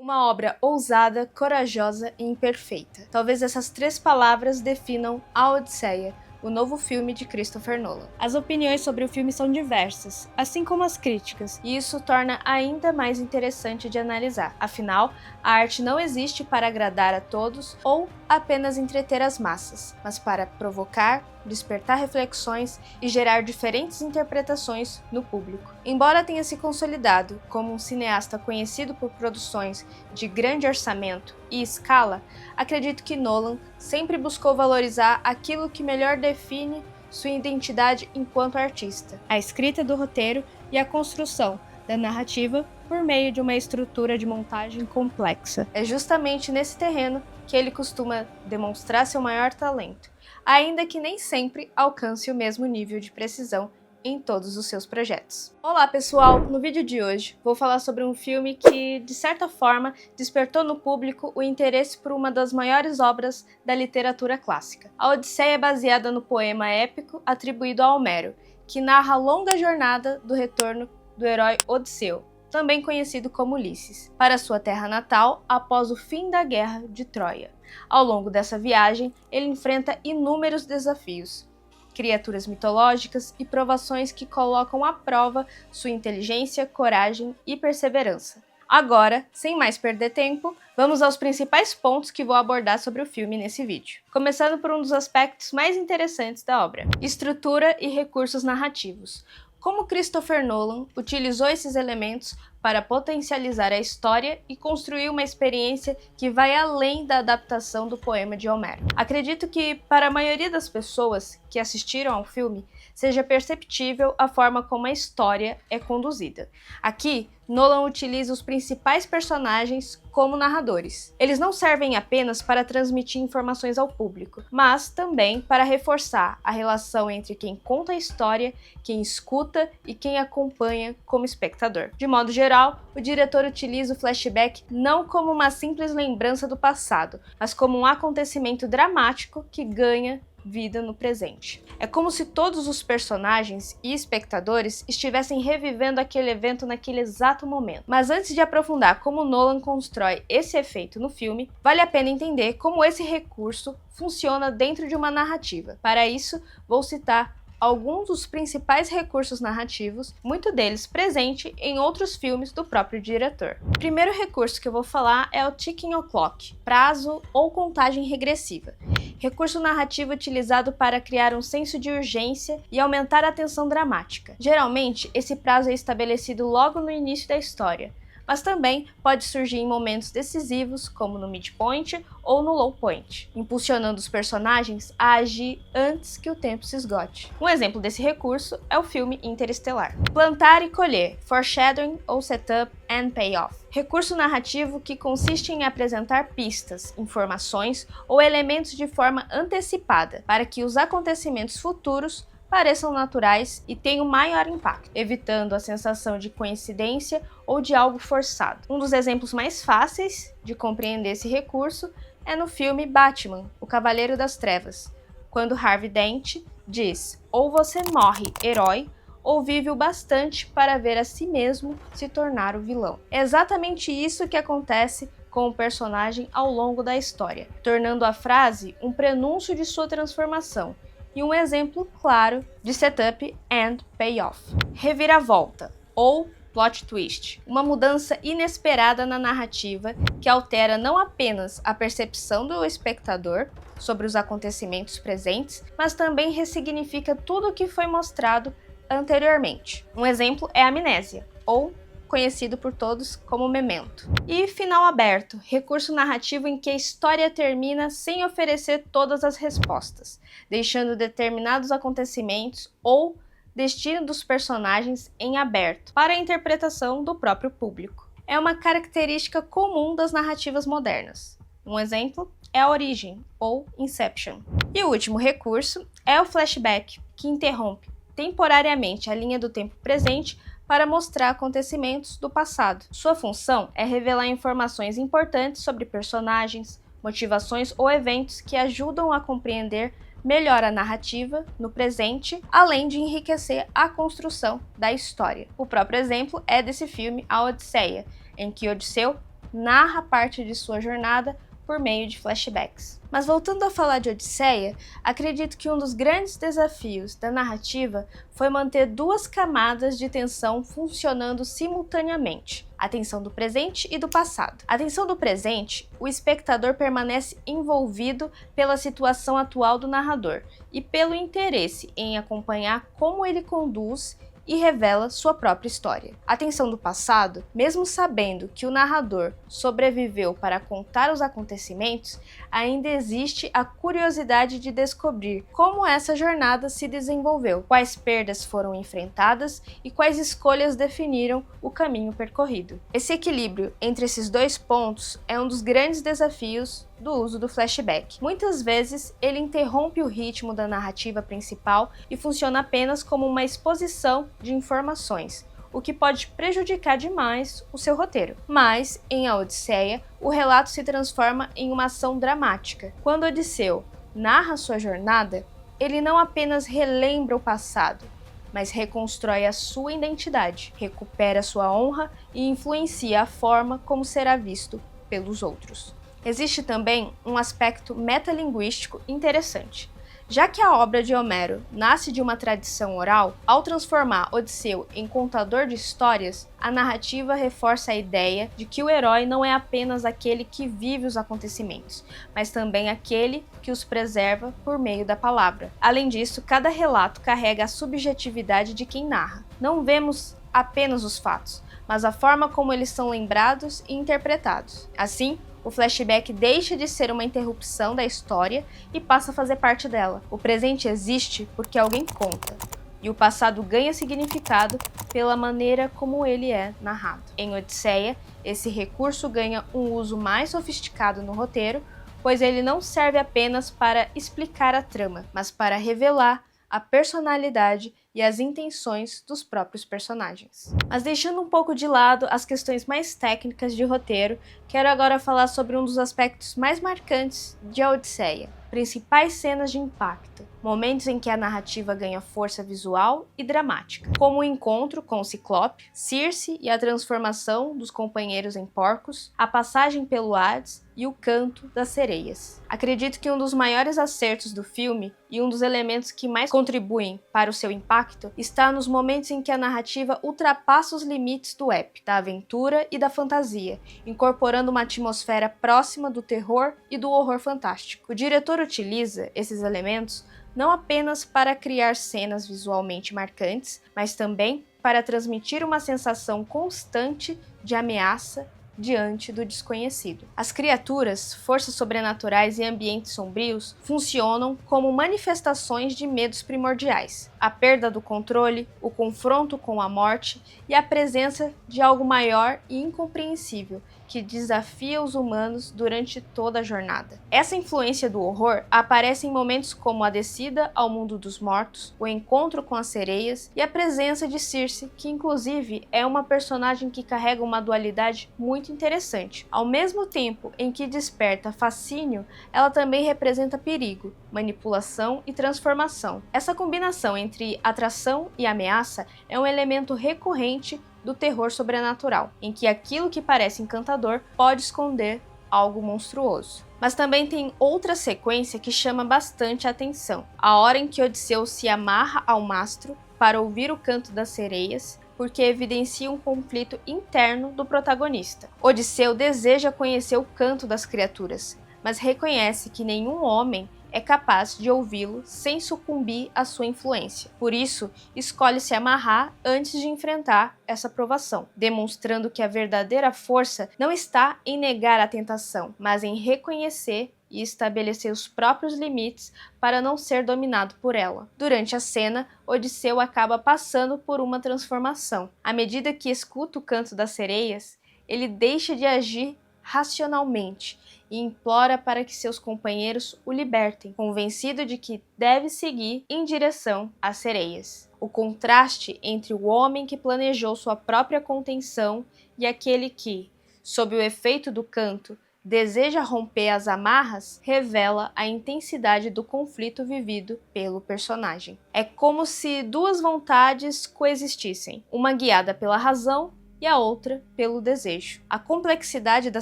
Uma obra ousada, corajosa e imperfeita. Talvez essas três palavras definam A Odisseia, o novo filme de Christopher Nolan. As opiniões sobre o filme são diversas, assim como as críticas, e isso torna ainda mais interessante de analisar. Afinal, a arte não existe para agradar a todos ou apenas entreter as massas, mas para provocar, despertar reflexões e gerar diferentes interpretações no público. Embora tenha se consolidado como um cineasta conhecido por produções de grande orçamento e escala, acredito que Nolan sempre buscou valorizar aquilo que melhor define sua identidade enquanto artista: a escrita do roteiro e a construção da narrativa por meio de uma estrutura de montagem complexa. É justamente nesse terreno que ele costuma demonstrar seu maior talento, ainda que nem sempre alcance o mesmo nível de precisão em todos os seus projetos. Olá pessoal, no vídeo de hoje vou falar sobre um filme que, de certa forma, despertou no público o interesse por uma das maiores obras da literatura clássica. A Odisseia é baseada no poema épico atribuído a Homero, que narra a longa jornada do retorno do herói Odisseu, também conhecido como Ulisses, para sua terra natal após o fim da Guerra de Troia. Ao longo dessa viagem, ele enfrenta inúmeros desafios, criaturas mitológicas e provações que colocam à prova sua inteligência, coragem e perseverança. Agora, sem mais perder tempo, vamos aos principais pontos que vou abordar sobre o filme nesse vídeo. Começando por um dos aspectos mais interessantes da obra: estrutura e recursos narrativos. Como Christopher Nolan utilizou esses elementos para potencializar a história e construir uma experiência que vai além da adaptação do poema de Homero. Acredito que, para a maioria das pessoas que assistiram ao filme, seja perceptível a forma como a história é conduzida. Aqui, Nolan utiliza os principais personagens como narradores. Eles não servem apenas para transmitir informações ao público, mas também para reforçar a relação entre quem conta a história, quem escuta e quem acompanha como espectador. De modo geral, o diretor utiliza o flashback não como uma simples lembrança do passado, mas como um acontecimento dramático que ganha vida no presente. É como se todos os personagens e espectadores estivessem revivendo aquele evento naquele exato momento. Mas antes de aprofundar como Nolan constrói esse efeito no filme, vale a pena entender como esse recurso funciona dentro de uma narrativa. Para isso, vou citar alguns dos principais recursos narrativos, muito deles presente em outros filmes do próprio diretor. O primeiro recurso que eu vou falar é o ticking clock, prazo ou contagem regressiva. Recurso narrativo utilizado para criar um senso de urgência e aumentar a tensão dramática. Geralmente, esse prazo é estabelecido logo no início da história, mas também pode surgir em momentos decisivos, como no midpoint ou no low point, impulsionando os personagens a agir antes que o tempo se esgote. Um exemplo desse recurso é o filme Interestelar. Plantar e colher, foreshadowing ou setup and payoff. Recurso narrativo que consiste em apresentar pistas, informações ou elementos de forma antecipada, para que os acontecimentos futuros pareçam naturais e tenham maior impacto, evitando a sensação de coincidência ou de algo forçado. Um dos exemplos mais fáceis de compreender esse recurso é no filme Batman, O Cavaleiro das Trevas, quando Harvey Dent diz: ou você morre herói, ou vive o bastante para ver a si mesmo se tornar o vilão. É exatamente isso que acontece com o personagem ao longo da história, tornando a frase um prenúncio de sua transformação e um exemplo claro de setup and payoff. Reviravolta, ou plot twist, uma mudança inesperada na narrativa que altera não apenas a percepção do espectador sobre os acontecimentos presentes, mas também ressignifica tudo o que foi mostrado anteriormente. Um exemplo é a Amnésia, ou conhecido por todos como Memento. E final aberto, recurso narrativo em que a história termina sem oferecer todas as respostas, deixando determinados acontecimentos ou destino dos personagens em aberto para a interpretação do próprio público. É uma característica comum das narrativas modernas. Um exemplo é a Origem, ou Inception. E o último recurso é o flashback, que interrompe temporariamente a linha do tempo presente para mostrar acontecimentos do passado. Sua função é revelar informações importantes sobre personagens, motivações ou eventos que ajudam a compreender melhor a narrativa no presente, além de enriquecer a construção da história. O próprio exemplo é desse filme A Odisseia, em que Odisseu narra parte de sua jornada por meio de flashbacks. Mas voltando a falar de Odisseia, acredito que um dos grandes desafios da narrativa foi manter duas camadas de tensão funcionando simultaneamente, a tensão do presente e do passado. A tensão do presente, o espectador permanece envolvido pela situação atual do narrador e pelo interesse em acompanhar como ele conduz e revela sua própria história. A tensão do passado, mesmo sabendo que o narrador sobreviveu para contar os acontecimentos, ainda existe a curiosidade de descobrir como essa jornada se desenvolveu, quais perdas foram enfrentadas e quais escolhas definiram o caminho percorrido. Esse equilíbrio entre esses dois pontos é um dos grandes desafios do uso do flashback. Muitas vezes, ele interrompe o ritmo da narrativa principal e funciona apenas como uma exposição de informações, o que pode prejudicar demais o seu roteiro. Mas, em A Odisseia, o relato se transforma em uma ação dramática. Quando Odisseu narra sua jornada, ele não apenas relembra o passado, mas reconstrói a sua identidade, recupera sua honra e influencia a forma como será visto pelos outros. Existe também um aspecto metalinguístico interessante. Já que a obra de Homero nasce de uma tradição oral, ao transformar Odisseu em contador de histórias, a narrativa reforça a ideia de que o herói não é apenas aquele que vive os acontecimentos, mas também aquele que os preserva por meio da palavra. Além disso, cada relato carrega a subjetividade de quem narra. Não vemos apenas os fatos, mas a forma como eles são lembrados e interpretados. Assim, o flashback deixa de ser uma interrupção da história e passa a fazer parte dela. O presente existe porque alguém conta, e o passado ganha significado pela maneira como ele é narrado. Em Odisseia, esse recurso ganha um uso mais sofisticado no roteiro, pois ele não serve apenas para explicar a trama, mas para revelar a personalidade e as intenções dos próprios personagens. Mas deixando um pouco de lado as questões mais técnicas de roteiro, quero agora falar sobre um dos aspectos mais marcantes de A Odisseia: principais cenas de impacto, momentos em que a narrativa ganha força visual e dramática, como o encontro com o Ciclope, Circe e a transformação dos companheiros em porcos, a passagem pelo Hades e o canto das sereias. Acredito que um dos maiores acertos do filme e um dos elementos que mais contribuem para o seu impacto está nos momentos em que a narrativa ultrapassa os limites do épico, da aventura e da fantasia, incorporando uma atmosfera próxima do terror e do horror fantástico. O diretor utiliza esses elementos não apenas para criar cenas visualmente marcantes, mas também para transmitir uma sensação constante de ameaça diante do desconhecido. As criaturas, forças sobrenaturais e ambientes sombrios funcionam como manifestações de medos primordiais. A perda do controle, o confronto com a morte e a presença de algo maior e incompreensível que desafia os humanos durante toda a jornada. Essa influência do horror aparece em momentos como a descida ao mundo dos mortos, o encontro com as sereias e a presença de Circe, que inclusive é uma personagem que carrega uma dualidade muito interessante. Ao mesmo tempo em que desperta fascínio, ela também representa perigo, manipulação e transformação. Essa combinação entre atração e ameaça é um elemento recorrente do terror sobrenatural, em que aquilo que parece encantador pode esconder algo monstruoso. Mas também tem outra sequência que chama bastante a atenção: a hora em que Odisseu se amarra ao mastro para ouvir o canto das sereias, porque evidencia um conflito interno do protagonista. Odisseu deseja conhecer o canto das criaturas, mas reconhece que nenhum homem é capaz de ouvi-lo sem sucumbir à sua influência. Por isso, escolhe se amarrar antes de enfrentar essa provação, demonstrando que a verdadeira força não está em negar a tentação, mas em reconhecer e estabelecer os próprios limites para não ser dominado por ela. Durante a cena, Odisseu acaba passando por uma transformação. À medida que escuta o canto das sereias, ele deixa de agir racionalmente e implora para que seus companheiros o libertem, convencido de que deve seguir em direção às sereias. O contraste entre o homem que planejou sua própria contenção e aquele que, sob o efeito do canto, deseja romper as amarras, revela a intensidade do conflito vivido pelo personagem. É como se duas vontades coexistissem, uma guiada pela razão e a outra pelo desejo. A complexidade da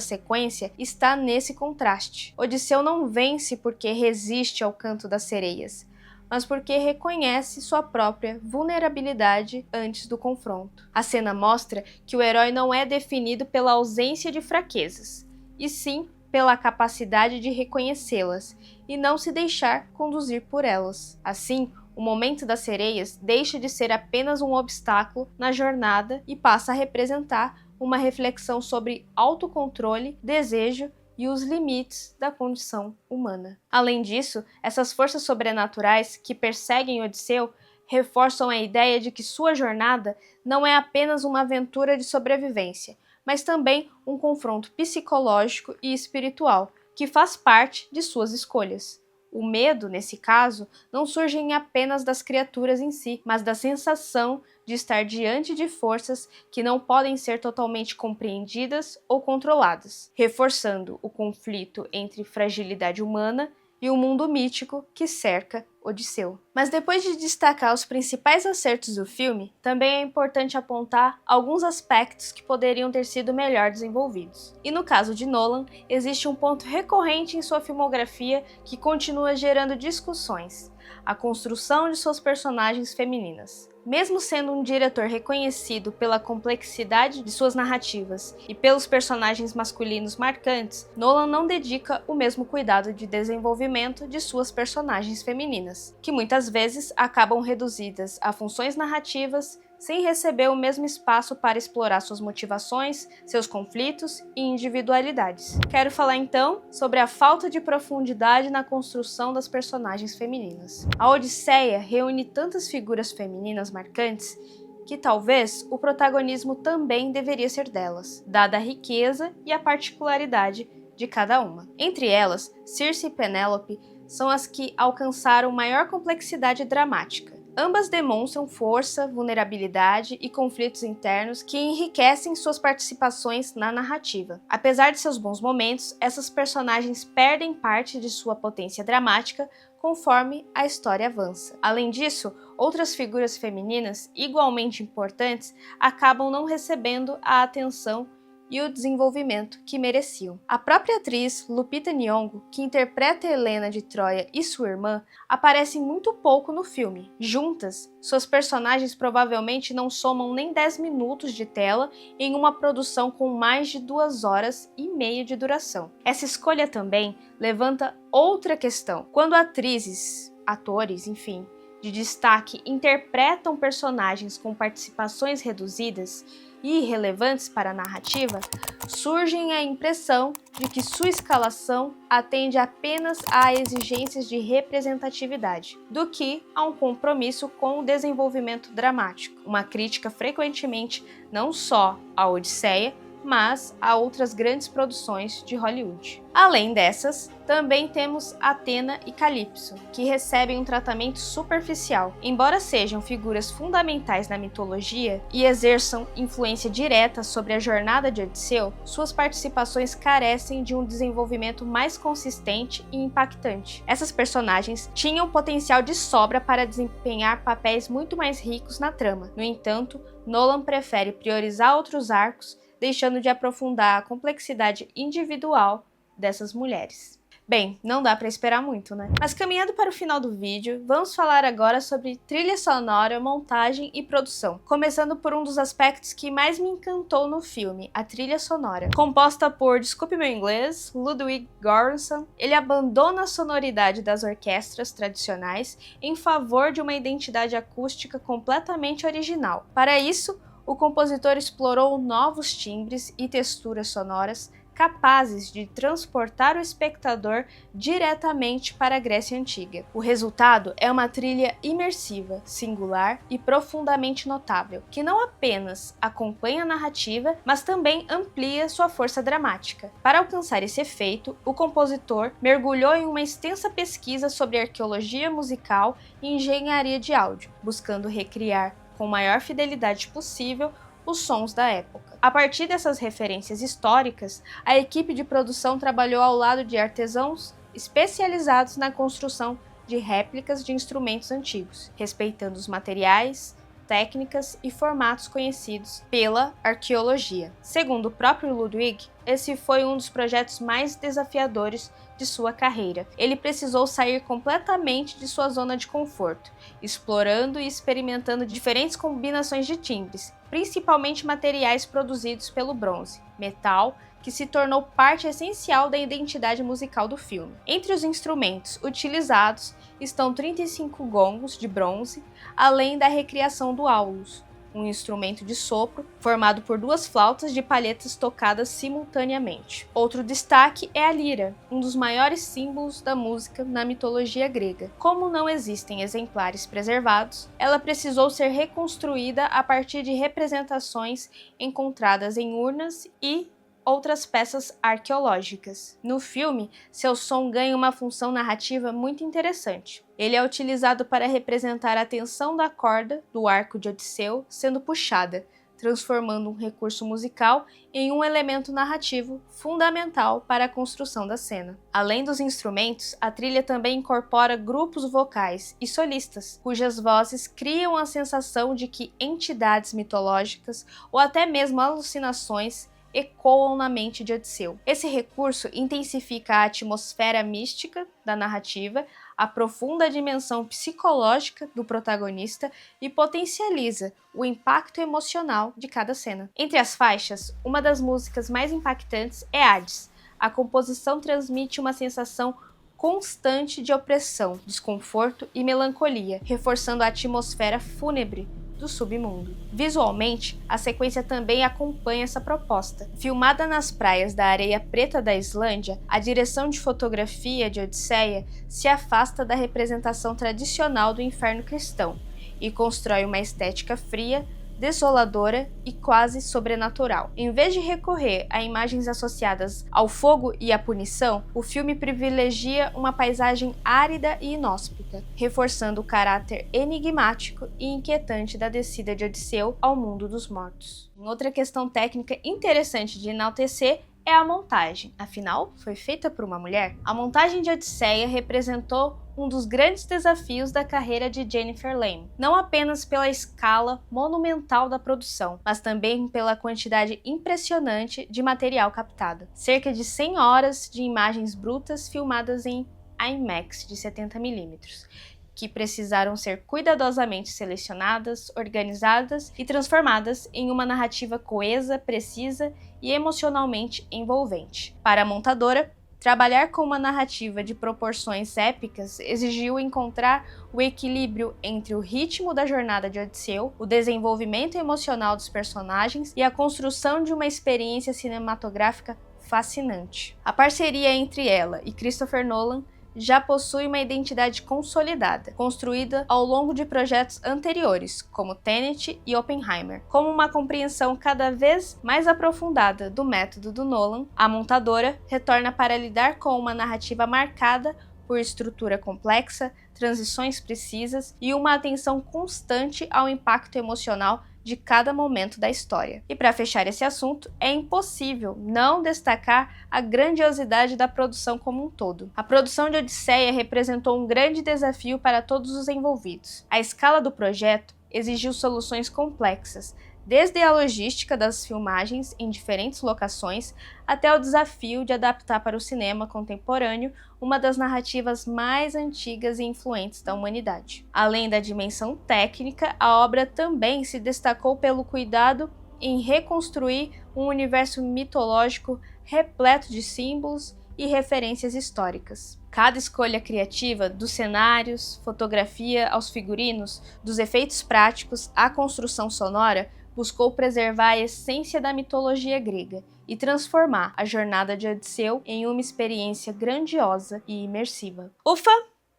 sequência está nesse contraste. Odisseu não vence porque resiste ao canto das sereias, mas porque reconhece sua própria vulnerabilidade antes do confronto. A cena mostra que o herói não é definido pela ausência de fraquezas, e sim pela capacidade de reconhecê-las e não se deixar conduzir por elas. Assim, o momento das sereias deixa de ser apenas um obstáculo na jornada e passa a representar uma reflexão sobre autocontrole, desejo e os limites da condição humana. Além disso, essas forças sobrenaturais que perseguem Odisseu reforçam a ideia de que sua jornada não é apenas uma aventura de sobrevivência, mas também um confronto psicológico e espiritual, que faz parte de suas escolhas. O medo, nesse caso, não surge apenas das criaturas em si, mas da sensação de estar diante de forças que não podem ser totalmente compreendidas ou controladas, reforçando o conflito entre fragilidade humana e o mundo mítico que cerca Odisseu. Mas depois de destacar os principais acertos do filme, também é importante apontar alguns aspectos que poderiam ter sido melhor desenvolvidos. E no caso de Nolan, existe um ponto recorrente em sua filmografia que continua gerando discussões: a construção de suas personagens femininas. Mesmo sendo um diretor reconhecido pela complexidade de suas narrativas e pelos personagens masculinos marcantes, Nolan não dedica o mesmo cuidado de desenvolvimento de suas personagens femininas, que muitas vezes acabam reduzidas a funções narrativas sem receber o mesmo espaço para explorar suas motivações, seus conflitos e individualidades. Quero falar então sobre a falta de profundidade na construção das personagens femininas. A Odisseia reúne tantas figuras femininas marcantes que talvez o protagonismo também deveria ser delas, dada a riqueza e a particularidade de cada uma. Entre elas, Circe e Penélope são as que alcançaram maior complexidade dramática. Ambas demonstram força, vulnerabilidade e conflitos internos que enriquecem suas participações na narrativa. Apesar de seus bons momentos, essas personagens perdem parte de sua potência dramática conforme a história avança. Além disso, outras figuras femininas igualmente importantes acabam não recebendo a atenção e o desenvolvimento que mereciam. A própria atriz Lupita Nyong'o, que interpreta Helena de Troia e sua irmã, aparece muito pouco no filme. Juntas, suas personagens provavelmente não somam nem 10 minutos de tela em uma produção com mais de 2 horas e meia de duração. Essa escolha também levanta outra questão. Quando atrizes, atores, enfim, de destaque interpretam personagens com participações reduzidas e irrelevantes para a narrativa, surge a impressão de que sua escalação atende apenas a exigências de representatividade, do que a um compromisso com o desenvolvimento dramático, uma crítica frequentemente não só à Odisseia, mas a outras grandes produções de Hollywood. Além dessas, também temos Atena e Calypso, que recebem um tratamento superficial. Embora sejam figuras fundamentais na mitologia e exerçam influência direta sobre a jornada de Odisseu, suas participações carecem de um desenvolvimento mais consistente e impactante. Essas personagens tinham potencial de sobra para desempenhar papéis muito mais ricos na trama. No entanto, Nolan prefere priorizar outros arcos, deixando de aprofundar a complexidade individual dessas mulheres. Bem, não dá para esperar muito, né? Mas caminhando para o final do vídeo, vamos falar agora sobre trilha sonora, montagem e produção. Começando por um dos aspectos que mais me encantou no filme, a trilha sonora. Composta por, desculpe meu inglês, Ludwig Göransson, ele abandona a sonoridade das orquestras tradicionais em favor de uma identidade acústica completamente original. Para isso, o compositor explorou novos timbres e texturas sonoras capazes de transportar o espectador diretamente para a Grécia Antiga. O resultado é uma trilha imersiva, singular e profundamente notável, que não apenas acompanha a narrativa, mas também amplia sua força dramática. Para alcançar esse efeito, o compositor mergulhou em uma extensa pesquisa sobre arqueologia musical e engenharia de áudio, buscando recriar com maior fidelidade possível os sons da época. A partir dessas referências históricas, a equipe de produção trabalhou ao lado de artesãos especializados na construção de réplicas de instrumentos antigos, respeitando os materiais técnicas e formatos conhecidos pela arqueologia. Segundo o próprio Ludwig, esse foi um dos projetos mais desafiadores de sua carreira. Ele precisou sair completamente de sua zona de conforto, explorando e experimentando diferentes combinações de timbres, principalmente materiais produzidos pelo bronze, metal, que se tornou parte essencial da identidade musical do filme. Entre os instrumentos utilizados estão 35 gongos de bronze, além da recriação do aulos, um instrumento de sopro formado por 2 flautas de palhetas tocadas simultaneamente. Outro destaque é a lira, um dos maiores símbolos da música na mitologia grega. Como não existem exemplares preservados, ela precisou ser reconstruída a partir de representações encontradas em urnas e outras peças arqueológicas. No filme, seu som ganha uma função narrativa muito interessante. Ele é utilizado para representar a tensão da corda do arco de Odisseu sendo puxada, transformando um recurso musical em um elemento narrativo fundamental para a construção da cena. Além dos instrumentos, a trilha também incorpora grupos vocais e solistas, cujas vozes criam a sensação de que entidades mitológicas ou até mesmo alucinações ecoam na mente de Odisseu. Esse recurso intensifica a atmosfera mística da narrativa, aprofunda a dimensão psicológica do protagonista e potencializa o impacto emocional de cada cena. Entre as faixas, uma das músicas mais impactantes é Hades. A composição transmite uma sensação constante de opressão, desconforto e melancolia, reforçando a atmosfera fúnebre do submundo. Visualmente, a sequência também acompanha essa proposta. Filmada nas praias da areia preta da Islândia, a direção de fotografia de Odisseia se afasta da representação tradicional do inferno cristão e constrói uma estética fria, desoladora e quase sobrenatural. Em vez de recorrer a imagens associadas ao fogo e à punição, o filme privilegia uma paisagem árida e inóspita, reforçando o caráter enigmático e inquietante da descida de Odisseu ao mundo dos mortos. Outra questão técnica interessante de enaltecer é a montagem, afinal, foi feita por uma mulher. A montagem de Odisseia representou um dos grandes desafios da carreira de Jennifer Lame, não apenas pela escala monumental da produção, mas também pela quantidade impressionante de material captado. Cerca de 100 horas de imagens brutas filmadas em IMAX de 70mm, que precisaram ser cuidadosamente selecionadas, organizadas e transformadas em uma narrativa coesa, precisa e emocionalmente envolvente. Para a montadora, trabalhar com uma narrativa de proporções épicas exigiu encontrar o equilíbrio entre o ritmo da jornada de Odisseu, o desenvolvimento emocional dos personagens e a construção de uma experiência cinematográfica fascinante. A parceria entre ela e Christopher Nolan já possui uma identidade consolidada, construída ao longo de projetos anteriores, como Tenet e Oppenheimer. Como uma compreensão cada vez mais aprofundada do método do Nolan, a montadora retorna para lidar com uma narrativa marcada por estrutura complexa, transições precisas e uma atenção constante ao impacto emocional de cada momento da história. E para fechar esse assunto, é impossível não destacar a grandiosidade da produção como um todo. A produção de Odisseia representou um grande desafio para todos os envolvidos. A escala do projeto exigiu soluções complexas, desde a logística das filmagens em diferentes locações até o desafio de adaptar para o cinema contemporâneo uma das narrativas mais antigas e influentes da humanidade. Além da dimensão técnica, a obra também se destacou pelo cuidado em reconstruir um universo mitológico repleto de símbolos e referências históricas. Cada escolha criativa, dos cenários, fotografia aos figurinos, dos efeitos práticos à construção sonora, buscou preservar a essência da mitologia grega e transformar a jornada de Odisseu em uma experiência grandiosa e imersiva. Ufa!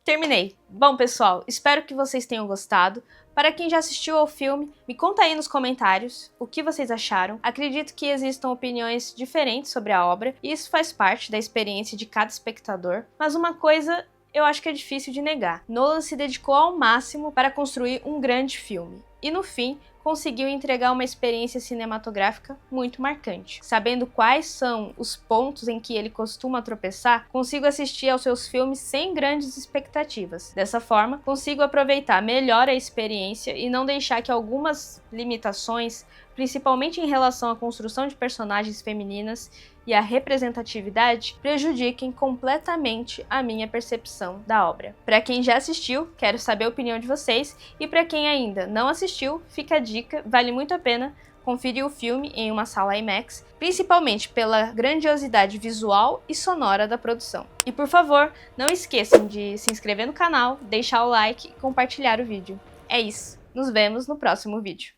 Terminei! Bom, pessoal, espero que vocês tenham gostado. Para quem já assistiu ao filme, me conta aí nos comentários o que vocês acharam. Acredito que existam opiniões diferentes sobre a obra, e isso faz parte da experiência de cada espectador. Mas uma coisa eu acho que é difícil de negar: Nolan se dedicou ao máximo para construir um grande filme. E no fim, conseguiu entregar uma experiência cinematográfica muito marcante. Sabendo quais são os pontos em que ele costuma tropeçar, consigo assistir aos seus filmes sem grandes expectativas. Dessa forma, consigo aproveitar melhor a experiência e não deixar que algumas limitações, principalmente em relação à construção de personagens femininas e à representatividade, prejudiquem completamente a minha percepção da obra. Para quem já assistiu, quero saber a opinião de vocês, e para quem ainda não assistiu, fica a dica, vale muito a pena conferir o filme em uma sala IMAX, principalmente pela grandiosidade visual e sonora da produção. E por favor, não esqueçam de se inscrever no canal, deixar o like e compartilhar o vídeo. É isso, nos vemos no próximo vídeo.